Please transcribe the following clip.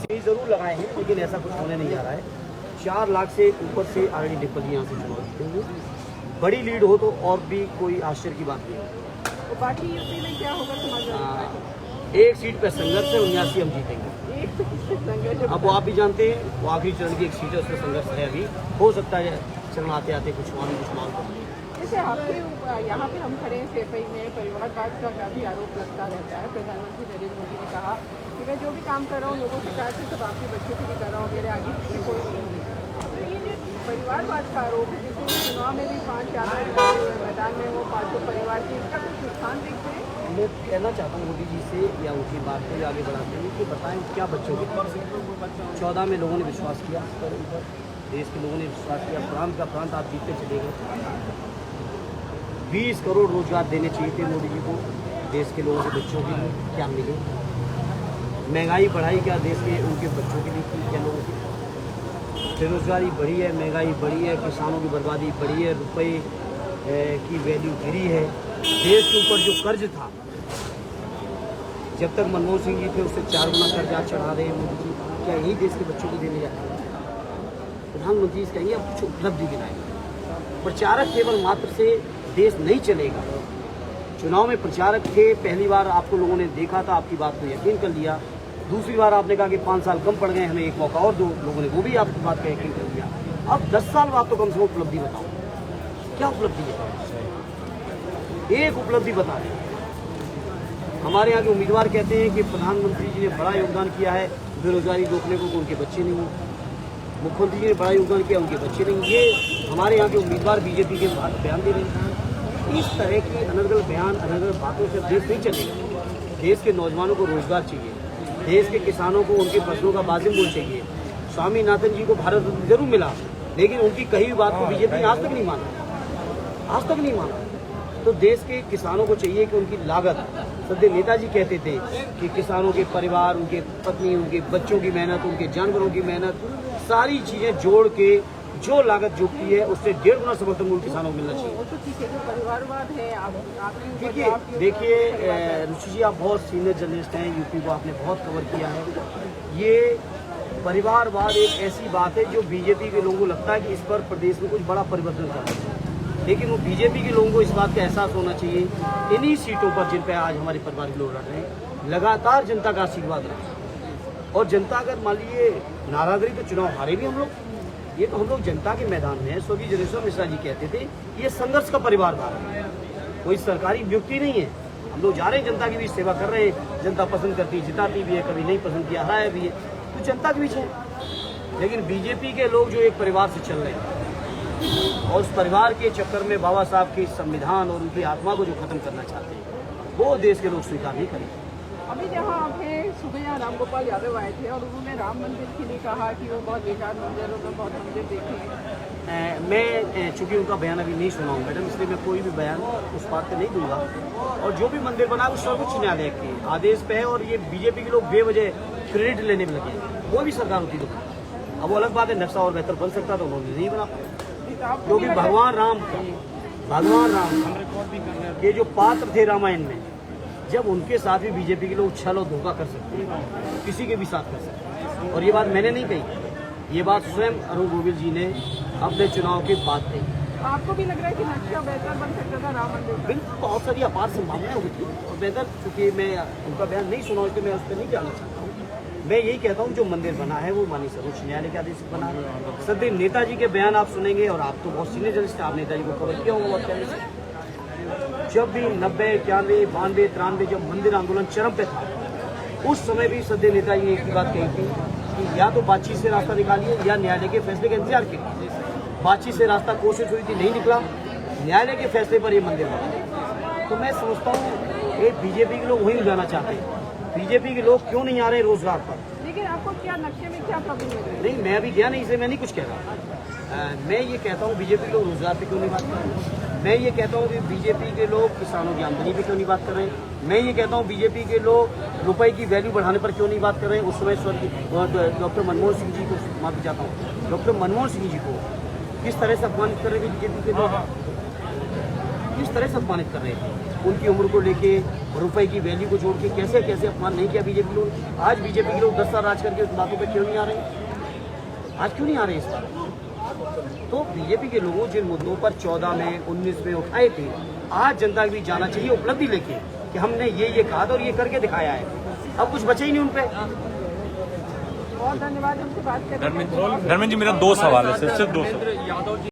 ये जरूर लगाए हैं, लेकिन ऐसा कुछ होने नहीं जा रहा है। 4 लाख से ऊपर से आरडी डिपल यहाँ से चुनाव जीतेंगे। बड़ी लीड हो तो और भी कोई आश्चर्य की बात नहीं है। तो बाकी यूपी में क्या होगा समझ एक सीट पर संघर्ष है, 79 हम जीतेंगे। संघर्ष अब वो आप भी जानते हैं, वो आखिरी चरण की एक सीट है, उसका संघर्ष है। अभी हो सकता है चरण आते आते कुछ माहौल। जैसे आपके यहाँ पे हम खड़े हैं सेफई में, परिवारवाद का काफ़ी आरोप लगता रहता है। प्रधानमंत्री नरेंद्र मोदी ने कहा कि मैं जो भी काम कर रहा हूँ लोगों के साथ ही सब आपके बच्चों के लिए कर रहा हूँ, मेरे आगे पीछे कोई नहीं है। तो ये जो परिवारवाद का आरोप है, जिसमें चुनाव में भी 5 आदमी मैदान में वो 5 परिवार के, इसका कुछ नुकसान देखते हैं? मैं कहना चाहता हूँ मोदी जी से या उनकी बात को आगे बढ़ाते हैं कि बताएं क्या बच्चों के 14 में लोगों ने विश्वास किया, पर देश के लोगों ने विश्वास किया, प्रांत का प्रांत आप जीतते चले गए। 20 करोड़ रोजगार देने चाहिए थे मोदी जी को देश के लोगों के बच्चों के लिए, क्या मिले? महंगाई बढ़ाई क्या देश के उनके बच्चों के लिए की क्या लोगों की? बेरोजगारी बढ़ी है, महंगाई बढ़ी है, किसानों की बर्बादी बढ़ी है, रुपए की वैल्यू गिरी है। देश के ऊपर जो कर्ज था, जब तक मनमोहन सिंह जी थे उससे 4 गुना कर्जा चढ़ा रहे हैं मोदी जी। क्या यही देश के बच्चों को देने जाते हैं? प्रधानमंत्री जी कहेंगे अब कुछ उपलब्धि दिलाएंगे। प्रचारक केवल मात्र से देश नहीं चलेगा। चुनाव में प्रचारक थे, पहली बार आपको लोगों ने देखा था, आपकी बात को यकीन कर लिया। दूसरी बार आपने कहा कि 5 साल कम पड़ गए, हमें एक मौका और दो, लोगों ने वो भी आपकी बात का यकीन कर लिया। अब 10 साल बाद तो कम से कम उपलब्धि बताओ, क्या उपलब्धि है? एक उपलब्धि बता दें। हमारे यहाँ के उम्मीदवार कहते हैं कि प्रधानमंत्री जी ने बड़ा योगदान किया है बेरोजगारी रोकने को, उनके बच्चे नहीं हैं। मुख्यमंत्री जी ने बड़ा योगदान किया, उनके बच्चे नहीं। ये हमारे यहाँ के उम्मीदवार बीजेपी के बयान दे रहे हैं। इस तरह की अनर्गल बयान, अनर्गल बातों से देश नहीं चलेगा। देश के नौजवानों को रोजगार चाहिए, देश के किसानों को उनके फसलों का वाजिब मूल्य चाहिए। स्वामीनाथन जी को भारत रत्न जरूर मिला, लेकिन उनकी कही हुई बात को बीजेपी ने आज तक नहीं माना, आज तक नहीं माना। तो देश के किसानों को चाहिए कि उनकी लागत, सदैव नेताजी कहते थे कि किसानों के परिवार, उनके पत्नी, उनके बच्चों की मेहनत, उनके जानवरों की मेहनत, सारी चीजें जोड़ के जो लागत जुटती है उससे 1.5 गुना समर्थन मूल्य किसानों को मिलना चाहिए। वो तो ठीक है, जो परिवारवाद है देखिए रुचि जी, आप बहुत सीनियर जर्नलिस्ट हैं, यूपी को आपने बहुत कवर किया है। ये परिवारवाद एक ऐसी बात है जो बीजेपी के लोगों को लगता है कि इस पर प्रदेश में कुछ बड़ा परिवर्तन करना चाहिए, लेकिन वो बीजेपी के लोगों को इस बात का एहसास होना चाहिए, इन्हीं सीटों पर जिन पर आज हमारे परिवार के लोग लड़ रहे हैं, लगातार जनता का आशीर्वाद रहा। और जनता अगर मान लीजिए नाराज रही तो चुनाव हारे भी हम लोग। ये तो हम लोग जनता के मैदान में है। स्वर्गीय जनेश्वर मिश्रा जी कहते थे ये संघर्ष का परिवारवाद है, कोई सरकारी नियुक्ति नहीं है। हम लोग जा रहे हैं, जनता की भी सेवा कर रहे हैं। जनता पसंद करती, जिताती भी है, कभी नहीं पसंद किया, हराया भी है, तो जनता के बीच है। लेकिन बीजेपी के लोग जो एक परिवार से चल रहे हैं और उस परिवार के चक्कर में बाबा साहब के संविधान और उनकी आत्मा को जो खत्म करना चाहते हैं, वो देश के लोग स्वीकार नहीं करेंगे। अभी जहाँ आपने सुबह यहाँ रामगोपाल यादव आए थे और उन्होंने राम मंदिर के लिए कहा कि वो बहुत बेकार मंदिर, उन्होंने बहुत मंदिर देखे। मैं चूंकि उनका बयान अभी नहीं सुना हूँ मैडम, इसलिए मैं कोई भी बयान उस बात पर नहीं दूंगा। और जो भी मंदिर बना वो सर्वोच्च न्यायालय के आदेश पे है, और ये बीजेपी के लोग बेवजह क्रेडिट लेने में लगे हैं। कोई भी सरकार होती तो अब वो अलग बात है, नक्शा और बेहतर बन सकता था, उन्होंने नहीं बना, क्योंकि भगवान राम के जो पात्र थे रामायण में, जब उनके साथ भी बीजेपी के लोग छल और धोखा कर सकते हैं, किसी के भी साथ कर सकते हैं। और ये बात मैंने नहीं कही, ये बात स्वयं अरुण गोविल जी ने अपने चुनाव के बाद कही। आपको भी लग रहा है कि नक्शा बेहतर बन सकता था राम मंदिर? बिल्कुल, बहुत सारी अपार संभावनाएं हुई थी और बेहतर, चूंकि मैं उनका बयान नहीं सुना इसलिए मैं उस पर नहीं जानना चाहता हूँ। मैं यही कहता हूँ जो मंदिर बना है वो माननीय सर्वोच्च न्यायालय के आदेश से बना है। सदैव नेताजी के बयान आप सुनेंगे, और आप तो बहुत सीनियर जर्नलिस्ट हैं, आप नेताजी को कवर किया होगा बहुत पहले से। जब भी 90, 91, 92, 93 जब मंदिर आंदोलन चरम पे था, उस समय भी सदैव नेताजी ने एक ही बात कही थी कि या तो बातचीत से रास्ता निकालिए या न्यायालय के फैसले का इंतजार कीजिए। बातचीत से रास्ता कोशिश हुई थी, नहीं निकला, न्यायालय के फैसले पर ये मंदिर बना। तो मैं समझता हूँ ये बीजेपी के लोग वहीं जाना चाहते हैं। बीजेपी के लोग क्यों नहीं आ रहे रोजगार पर? लेकिन आपको क्या नक्शे में क्या प्रॉब्लम है? नहीं, मैं अभी गया नहीं, इसलिए मैं नहीं कुछ कह रहा। मैं ये कहता हूँ बीजेपी के लोग रोजगार पे क्यों नहीं बात कर रहे। मैं ये कहता हूँ कि बीजेपी के लोग किसानों की आमदनी पे क्यों नहीं बात कर रहे हैं। मैं ये कहता हूँ बीजेपी के लोग रुपए की वैल्यू बढ़ाने पर क्यों नहीं बात कर रहे हैं। उस समय स्वर्गीय डॉक्टर मनमोहन सिंह जी को माफी चाहता हूँ, डॉक्टर मनमोहन सिंह जी को किस तरह से अपमानित कर रहे थे बीजेपी के लोग, किस तरह से अपमानित कर रहे थे। उनकी उम्र को लेके रुपए की वैल्यू को जोड़ के कैसे कैसे अपमान नहीं किया बीजेपी लोग। आज बीजेपी के लोग 10 साल राज करके उस बातों पे क्यों नहीं आ रहे? आज क्यों नहीं आ रहे इस पर? तो बीजेपी के लोगों जिन मुद्दों पर 14 में 19 में उठाए थे, आज जनता को भी जाना चाहिए उपलब्धि लेके कि हमने ये कहा था और ये करके दिखाया है। अब कुछ बचे ही नहीं उन पे। बहुत धन्यवाद हमसे बात करने के लिए। धर्मेंद्र जी, मेरा 2 सवाल है, सिर्फ 2 सवाल।